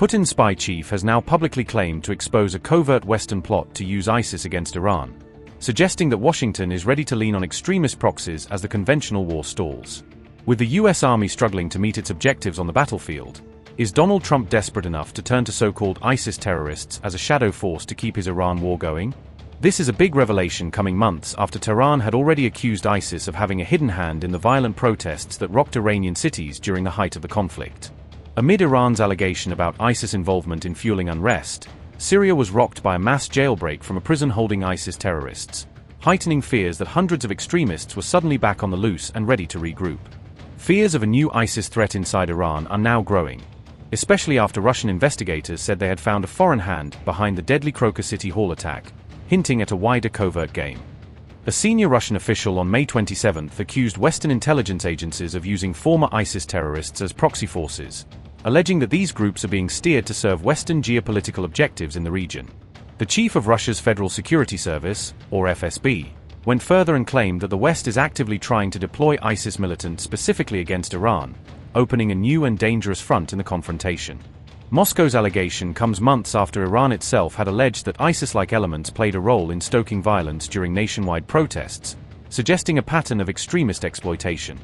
Putin's spy chief has now publicly claimed to expose a covert Western plot to use ISIS against Iran, suggesting that Washington is ready to lean on extremist proxies as the conventional war stalls. With the US Army struggling to meet its objectives on the battlefield, is Donald Trump desperate enough to turn to so-called ISIS terrorists as a shadow force to keep his Iran war going? This is a big revelation coming months after Tehran had already accused ISIS of having a hidden hand in the violent protests that rocked Iranian cities during the height of the conflict. Amid Iran's allegation about ISIS involvement in fueling unrest, Syria was rocked by a mass jailbreak from a prison holding ISIS terrorists, heightening fears that hundreds of extremists were suddenly back on the loose and ready to regroup. Fears of a new ISIS threat inside Iran are now growing, especially after Russian investigators said they had found a foreign hand behind the deadly Crocus City Hall attack, hinting at a wider covert game. A senior Russian official on May 27 accused Western intelligence agencies of using former ISIS terrorists as proxy forces, alleging that these groups are being steered to serve Western geopolitical objectives in the region. The chief of Russia's Federal Security Service, or FSB, went further and claimed that the West is actively trying to deploy ISIS militants specifically against Iran, opening a new and dangerous front in the confrontation. Moscow's allegation comes months after Iran itself had alleged that ISIS-like elements played a role in stoking violence during nationwide protests, suggesting a pattern of extremist exploitation.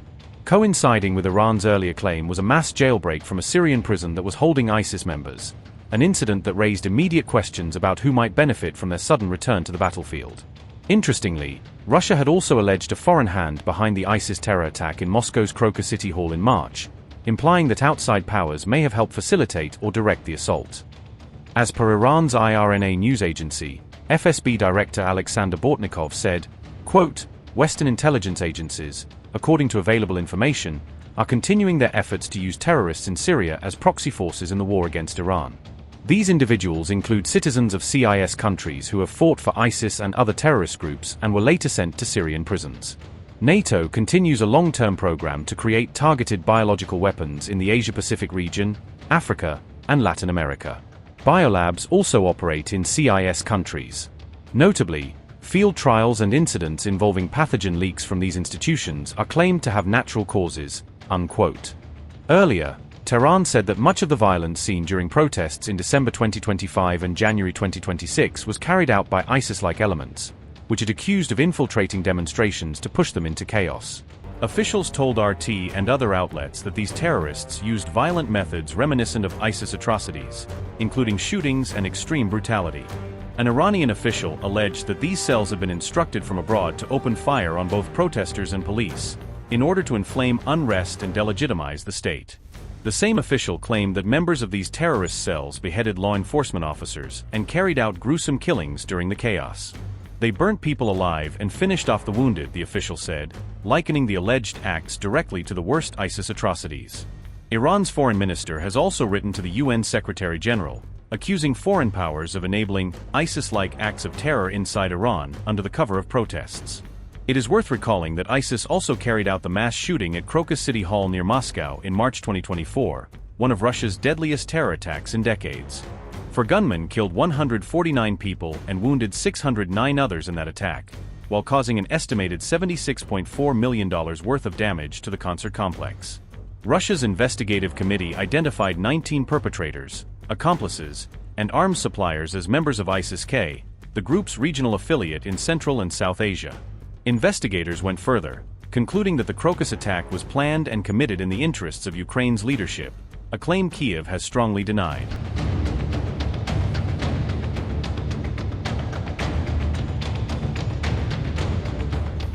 Coinciding with Iran's earlier claim was a mass jailbreak from a Syrian prison that was holding ISIS members, an incident that raised immediate questions about who might benefit from their sudden return to the battlefield. Interestingly, Russia had also alleged a foreign hand behind the ISIS terror attack in Moscow's Crocus City Hall in March, implying that outside powers may have helped facilitate or direct the assault. As per Iran's IRNA news agency, FSB Director Alexander Bortnikov said, quote, "Western intelligence agencies, according to available information, are continuing their efforts to use terrorists in Syria as proxy forces in the war against Iran. These individuals include citizens of CIS countries who have fought for ISIS and other terrorist groups and were later sent to Syrian prisons. NATO continues a long-term program to create targeted biological weapons in the Asia-Pacific region, Africa, and Latin America. Biolabs also operate in CIS countries. Notably, field trials and incidents involving pathogen leaks from these institutions are claimed to have natural causes." Unquote. Earlier, Tehran said that much of the violence seen during protests in December 2025 and January 2026 was carried out by ISIS-like elements, which it accused of infiltrating demonstrations to push them into chaos. Officials told RT and other outlets that these terrorists used violent methods reminiscent of ISIS atrocities, including shootings and extreme brutality. An Iranian official alleged that these cells had been instructed from abroad to open fire on both protesters and police, in order to inflame unrest and delegitimize the state. The same official claimed that members of these terrorist cells beheaded law enforcement officers and carried out gruesome killings during the chaos. They burnt people alive and finished off the wounded, the official said, likening the alleged acts directly to the worst ISIS atrocities. Iran's foreign minister has also written to the UN Secretary General, accusing foreign powers of enabling ISIS-like acts of terror inside Iran under the cover of protests. It is worth recalling that ISIS also carried out the mass shooting at Crocus City Hall near Moscow in March 2024, one of Russia's deadliest terror attacks in decades. For gunmen killed 149 people and wounded 609 others in that attack, while causing an estimated $76.4 million worth of damage to the concert complex. Russia's investigative committee identified 19 perpetrators, accomplices, and arms suppliers as members of ISIS-K, the group's regional affiliate in Central and South Asia. Investigators went further, concluding that the Crocus attack was planned and committed in the interests of Ukraine's leadership, a claim Kyiv has strongly denied.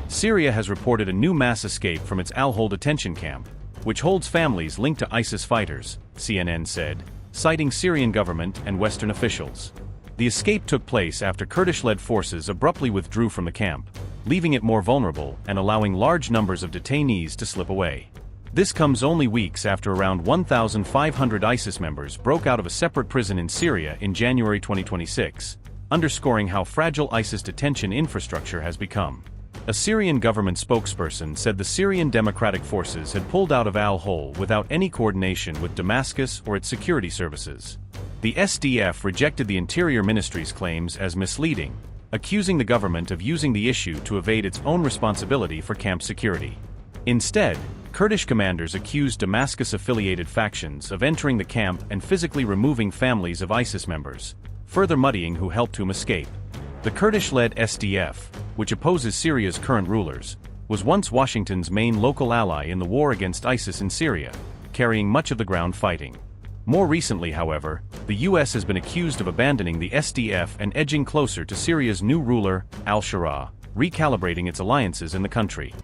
Syria has reported a new mass escape from its Al-Hol detention camp, which holds families linked to ISIS fighters, CNN said, citing Syrian government and Western officials. The escape took place after Kurdish-led forces abruptly withdrew from the camp, leaving it more vulnerable and allowing large numbers of detainees to slip away. This comes only weeks after around 1,500 ISIS members broke out of a separate prison in Syria in January 2026, underscoring how fragile ISIS detention infrastructure has become. A Syrian government spokesperson said the Syrian Democratic Forces had pulled out of Al-Hol without any coordination with Damascus or its security services. The SDF rejected the Interior Ministry's claims as misleading, accusing the government of using the issue to evade its own responsibility for camp security. Instead, Kurdish commanders accused Damascus-affiliated factions of entering the camp and physically removing families of ISIS members, further muddying who helped him escape. The Kurdish-led SDF, which opposes Syria's current rulers, was once Washington's main local ally in the war against ISIS in Syria, carrying much of the ground fighting. More recently, however, the US has been accused of abandoning the SDF and edging closer to Syria's new ruler, al-Shura, recalibrating its alliances in the country.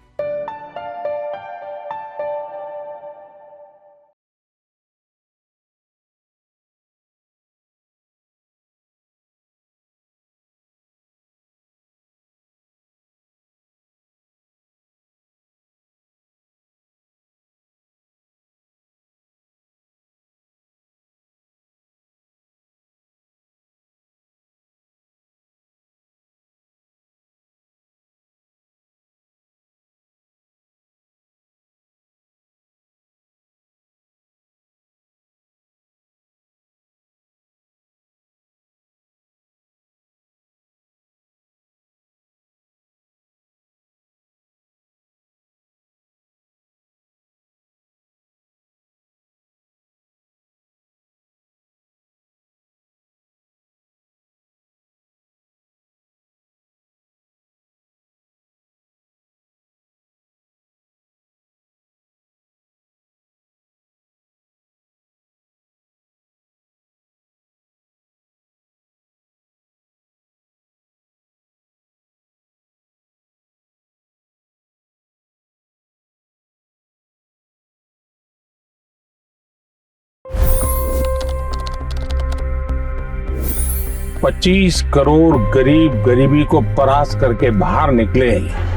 $25 crore गरीब गरीबी को परास्त करके बाहर निकले।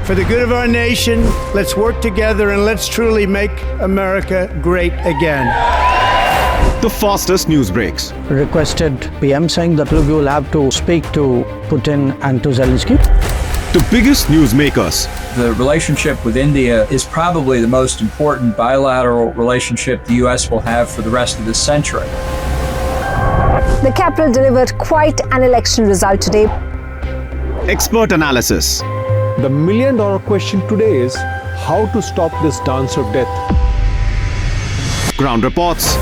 For the good of our nation, let's work together and let's truly make America great again. The fastest news breaks. Requested PM saying that look, you will have to speak to Putin and to Zelensky. The biggest news makers. The relationship with India is probably the most important bilateral relationship the US will have for the rest of this century. The capital delivered quite an election result today. Expert analysis. The million-dollar question today is how to stop this dance of death. Ground reports.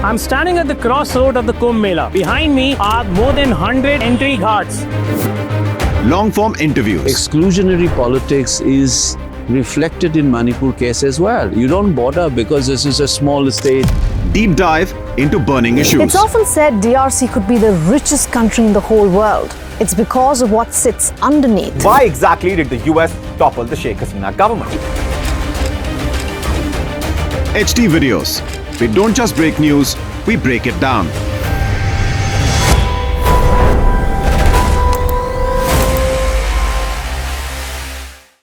I'm standing at the crossroad of the Kumbh Mela. Behind me are more than 100 entry guards. Long-form interviews. Exclusionary politics is reflected in Manipur case as well. You don't bother because this is a small state. Deep dive into burning issues. It's often said DRC could be the richest country in the whole world. It's because of what sits underneath. Why exactly did the US topple the Sheikh Hasina government? HD videos. We don't just break news, we break it down.